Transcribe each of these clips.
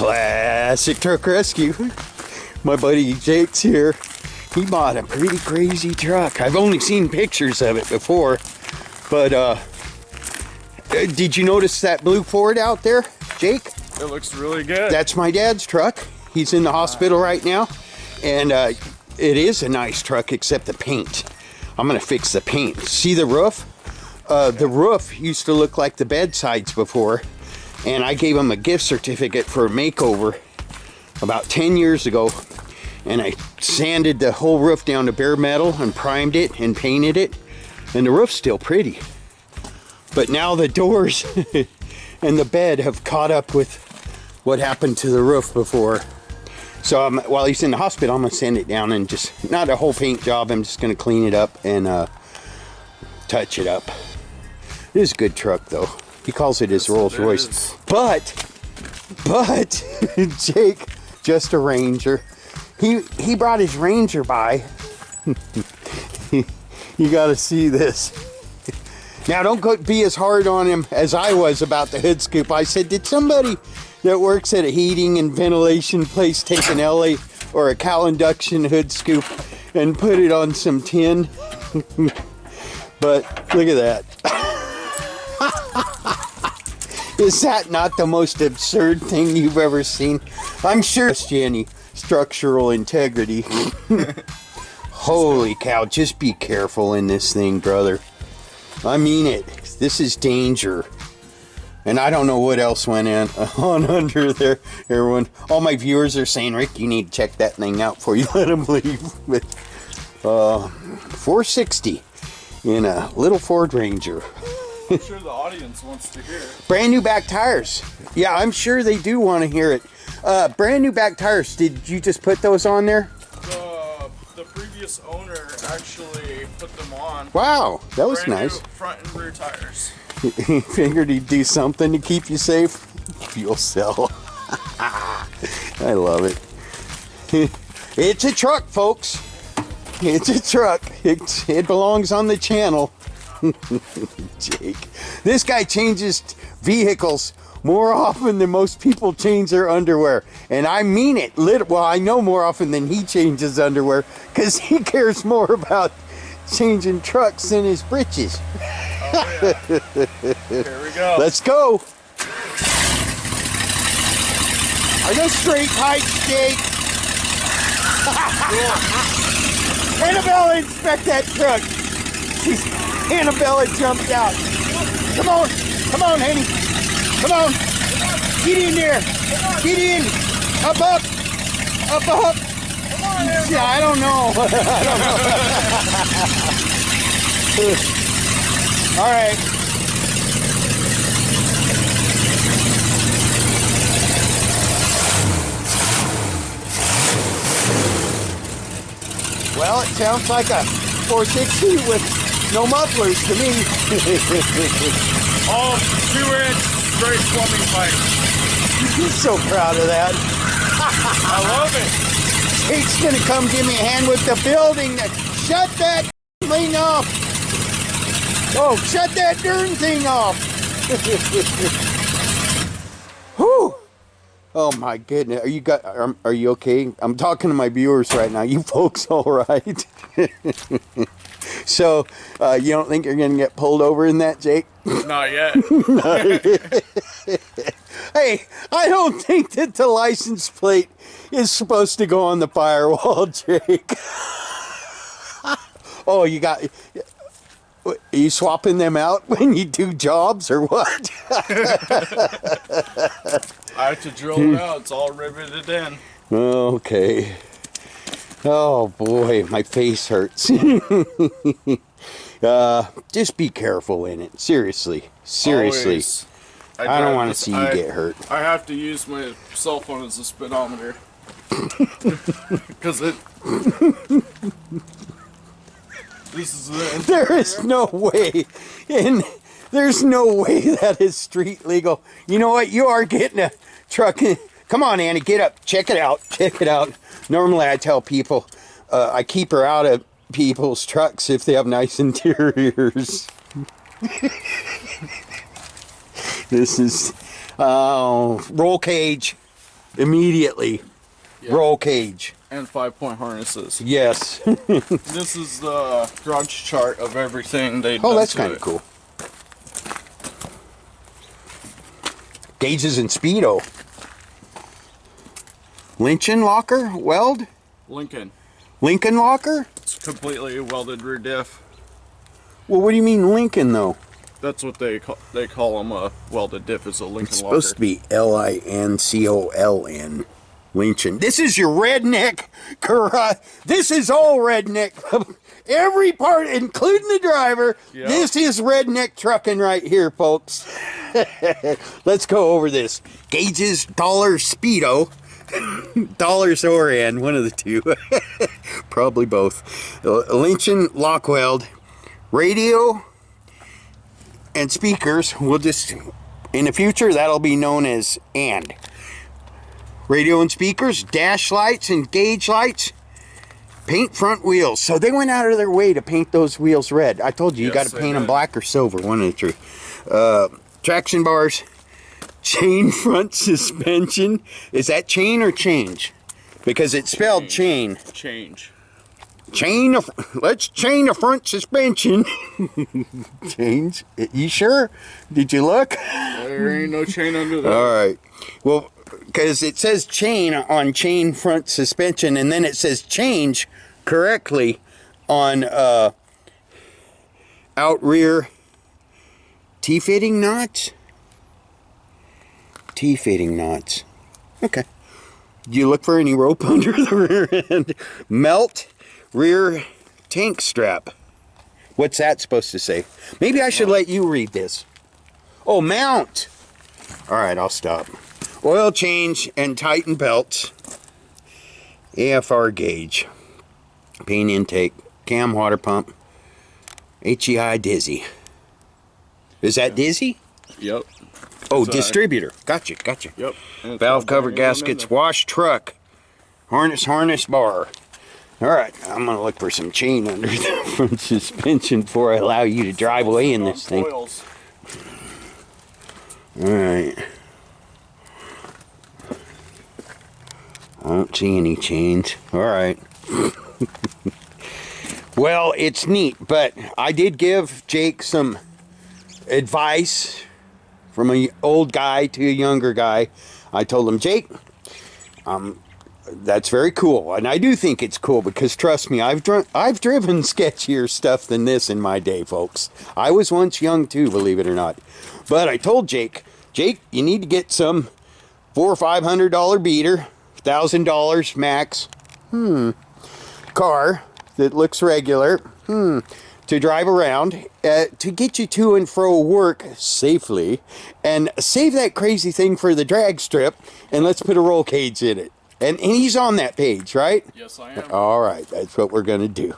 Classic truck rescue. My buddy Jake's here. He bought a pretty crazy truck. I've only seen pictures of it before, but did you notice that blue Ford out there, Jake? It looks really good. That's my dad's truck. He's in the hospital right now, and it is a nice truck except the paint. I'm gonna fix the paint. See the roof? The roof used to look like the bedsides before, and I gave him a gift certificate for a makeover about 10 years ago, and I sanded the whole roof down to bare metal and primed it and painted it, and the roof's still pretty. But now the doors and the bed have caught up with what happened to the roof before. So while he's in the hospital, I'm gonna sand it down and just, not a whole paint job, I'm just gonna clean it up and touch it up. It is a good truck though. He calls it his Rolls Royce. But Jake, just a Ranger. He brought his Ranger by. You gotta see this. Now don't be as hard on him as I was about the hood scoop. I said, did somebody that works at a heating and ventilation place take an LA or a Cal induction hood scoop and put it on some tin? But look at that. Is that not the most absurd thing you've ever seen? I'm sure it's any structural integrity. Holy cow, just be careful in this thing, brother. I mean it. This is danger. And I don't know what else went on under there, everyone. All my viewers are saying, Rick, you need to check that thing out before you let him leave. With 460 in a little Ford Ranger. I'm sure the audience wants to hear it. Brand new back tires. Yeah, I'm sure they do want to hear it. Brand new back tires. Did you just put those on there? The previous owner actually put them on. Wow, that was Brand nice. New front and rear tires. He figured he'd do something to keep you safe. Fuel cell. I love it. It's a truck, folks. It's a truck. It belongs on the channel. Jake. This guy changes vehicles more often than most people change their underwear. And I mean it. Well, I know more often than he changes underwear because he cares more about changing trucks than his britches. Oh, yeah. Here we go. Let's go. Are those straight pipes, Jake? Annabella, inspect that truck. Annabella jumped out. Come on, honey. Come on. Get in there. Get in. Up. Come on, Annabella. Yeah, I don't know. All right. Well, it sounds like a 460 with no mufflers to me. All 2-inch straight plumbing pipe. He's so proud of that. I love it. Jake's gonna come give me a hand with the building. Shut that thing off. Oh, shut that darn thing off. Whew. Oh my goodness. Are you okay? I'm talking to my viewers right now. You folks all right? So, you don't think you're gonna get pulled over in that, Jake? Not yet. Hey, I don't think that the license plate is supposed to go on the firewall, Jake. Oh, are you swapping them out when you do jobs or what? I have to drill it out. It's all riveted in. Okay. Oh boy, my face hurts. Just be careful in it. Seriously. Always. I don't want to see you get hurt. I have to use my cell phone as a speedometer. Because this is it. There is no way. There's no way that is street legal. You know what? You are getting a truck. Come on, Annie, get up. Check it out. Check it out. Normally I tell people I keep her out of people's trucks if they have nice interiors. This is roll cage. immediately. Yeah. Roll cage. And 5-point harnesses. Yes. This is the grudge chart of everything they done. Oh, that's to kind of it. cool. Gauges and speedo. Lynching locker weld. Lincoln. Lincoln locker. It's completely welded rear diff. Well, what do you mean Lincoln though? That's what they call them. A welded diff is a Lincoln It's locker. supposed to be Lincoln. Lynching. This is your redneck garage. This is all redneck. Every part, including the driver. Yep. This is redneck trucking right here, folks. Let's go over this. Gauges, dollar speedo, dollar Zoran, one of the two. Probably both. Lynching lock weld, radio, and speakers. We'll just, in the future, that'll be known as and. Radio and speakers, dash lights and gauge lights, paint front wheels. So they went out of their way to paint those wheels red. I told you, you got to paint them black or silver, one of the two. Traction bars, chain front suspension. Is that chain or change? Because it's spelled chain. Change. Let's chain the front suspension. Change. You sure? Did you look? There ain't no chain under there. All right. Well, because it says chain on chain front suspension, and then it says change correctly on out rear T-fitting knots. T-fitting knots. Okay. Do you look for any rope under the rear end? Melt rear tank strap. What's that supposed to say? Maybe I should let you read this. Oh, mount. All right, I'll stop. Oil change and tighten belts. AFR gauge. Paint intake. Cam water pump. HEI Dizzy. Is that Dizzy? Yep. Oh, distributor. Gotcha. Yep. Valve cover gaskets. Wash truck. Harness bar. All right, I'm gonna look for some chain under the front suspension before I allow you to drive away in this thing. All right. I don't see any chains. All right. Well, it's neat, but I did give Jake some advice from an old guy to a younger guy. I told him, Jake, that's very cool, and I do think it's cool because trust me, I've driven sketchier stuff than this in my day, folks. I was once young too, believe it or not. But I told Jake, you need to get some $400 or $500 beater, $1,000 max, car that looks regular, to drive around, to get you to and fro work safely, and save that crazy thing for the drag strip, and let's put a roll cage in it. And he's on that page, right? Yes, I am. All right, that's what we're going to do.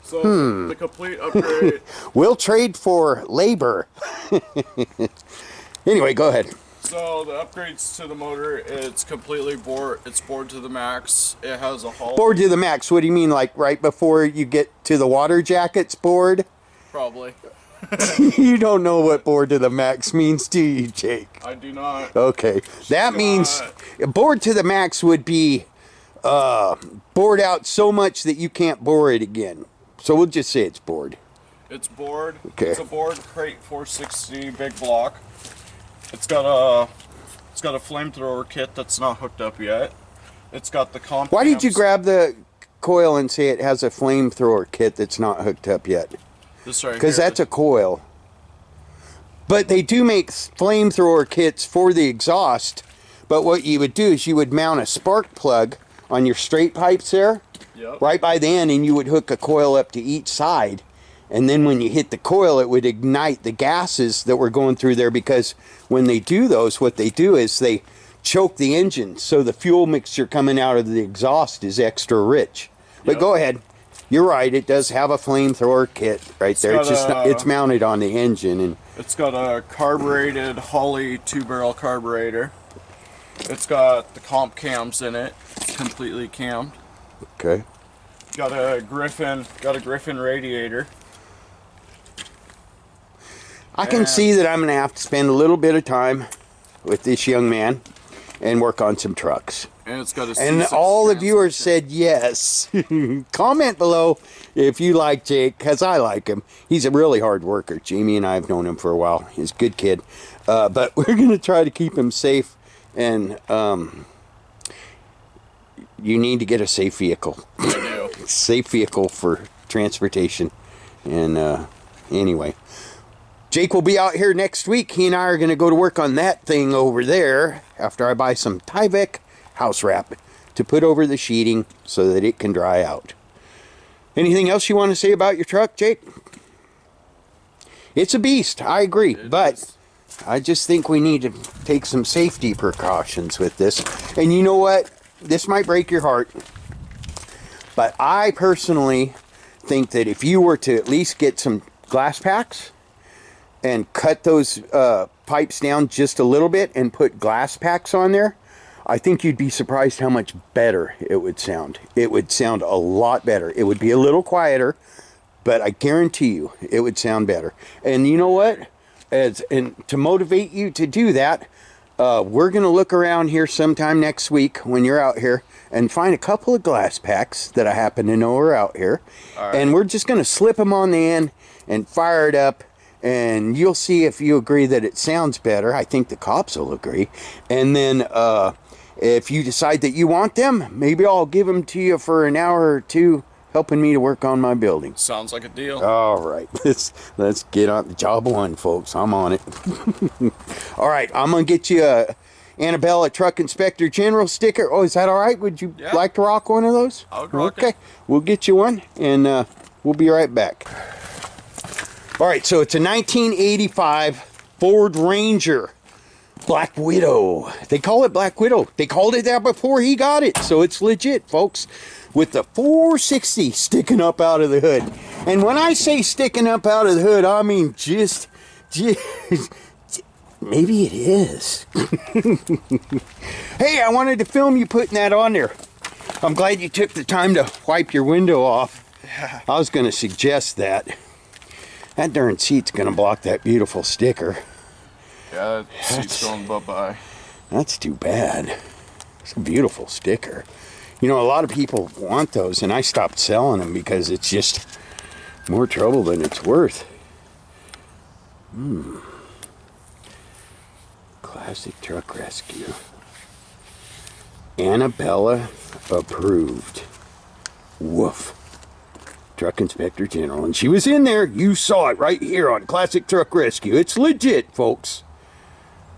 So, the complete upgrade. We'll trade for labor. Anyway, go ahead. So, the upgrades to the motor, it's completely bored. It's bored to the max. It has a hull. Bored to the max. What do you mean, like right before you get to the water jackets bored? Probably. You don't know what bored to the max means, do you, Jake? I do not. Okay. That means bored to the max would be bored out so much that you can't bore it again. So we'll just say it's bored. It's bored. Okay. It's a bored crate 460 big block. It's got a flamethrower kit that's not hooked up yet. It's got the comp. Why did you grab the coil and say it has a flamethrower kit that's not hooked up yet? This right here. Because that's a coil. But they do make flamethrower kits for the exhaust. But what you would do is you would mount a spark plug on your straight pipes there. Yep. Right by the end, and you would hook a coil up to each side. And then when you hit the coil, it would ignite the gases that were going through there, because when they do those, what they do is they choke the engine, so the fuel mixture coming out of the exhaust is extra rich. But Yep. go ahead. You're right, it does have a flamethrower kit right there. It's just it's mounted on the engine, and it's got a carbureted Holley 2-barrel carburetor. It's got the comp cams in it. It's completely cammed. okay. Got a Griffin radiator. I can see that I'm going to have to spend a little bit of time with this young man. and work on some trucks. And it's got a And C6 all the viewers transmission. said yes. Comment below if you like Jake, because I like him. He's a really hard worker. Jamie and I have known him for a while. He's a good kid. But we're going to try to keep him safe. And you need to get a safe vehicle. I do. Safe vehicle for transportation. And anyway. Jake will be out here next week. He and I are going to go to work on that thing over there after I buy some Tyvek house wrap to put over the sheeting so that it can dry out. Anything else you want to say about your truck, Jake? It's a beast, I agree, but I just think we need to take some safety precautions with this. And you know what? This might break your heart, but I personally think that if you were to at least get some glass packs and cut those pipes down just a little bit and put glass packs on there, I think you'd be surprised how much better it would sound. It would sound a lot better. It would be a little quieter, but I guarantee you it would sound better. And you know what? And to motivate you to do that, we're going to look around here sometime next week when you're out here and find a couple of glass packs that I happen to know are out here. All right. And we're just going to slip them on the end and fire it up. And you'll see if you agree that it sounds better. I think the cops will agree. And then if you decide that you want them, maybe I'll give them to you for an hour or two, helping me to work on my building. Sounds like a deal. All right, let's get on job one, folks. I'm on it. All right, I'm gonna get you a Annabella Truck Inspector General sticker. Oh, is that all right? Would you like to rock one of those? I would rock it. We'll get you one, and we'll be right back. All right, so it's a 1985 Ford Ranger Black Widow. They call it Black Widow. They called it that before he got it, so it's legit, folks. With the 460 sticking up out of the hood. And when I say sticking up out of the hood, I mean just maybe it is. Hey, I wanted to film you putting that on there. I'm glad you took the time to wipe your window off. I was going to suggest that. That darn seat's going to block that beautiful sticker. Yeah, that seat's going bye-bye. That's too bad. It's a beautiful sticker. You know, a lot of people want those, and I stopped selling them because it's just more trouble than it's worth. Classic Truck Rescue. Annabella approved. Woof. Truck Inspector General, and she was in there. You saw it right here on Classic Truck Rescue. It's legit, folks.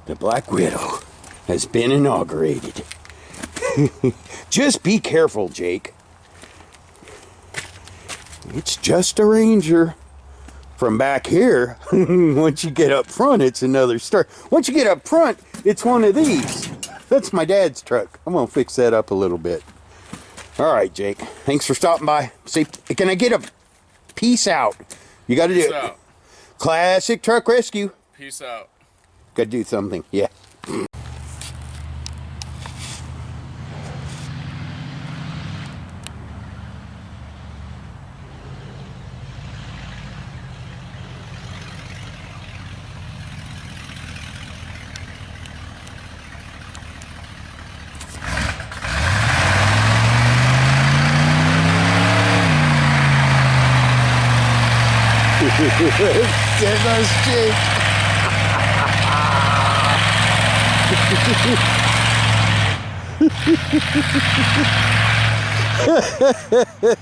The Black Widow has been inaugurated. Just be careful, Jake. It's just a Ranger. From back here, once you get up front, it's another story. Once you get up front, it's one of these. That's my dad's truck. I'm gonna fix that up a little bit. All right, Jake. Thanks for stopping by. Say, can I get a peace out? You got to do it. Out. Classic Truck Rescue. Peace out. Got to do something. Yeah. There goes Jake.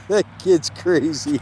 That kid's crazy.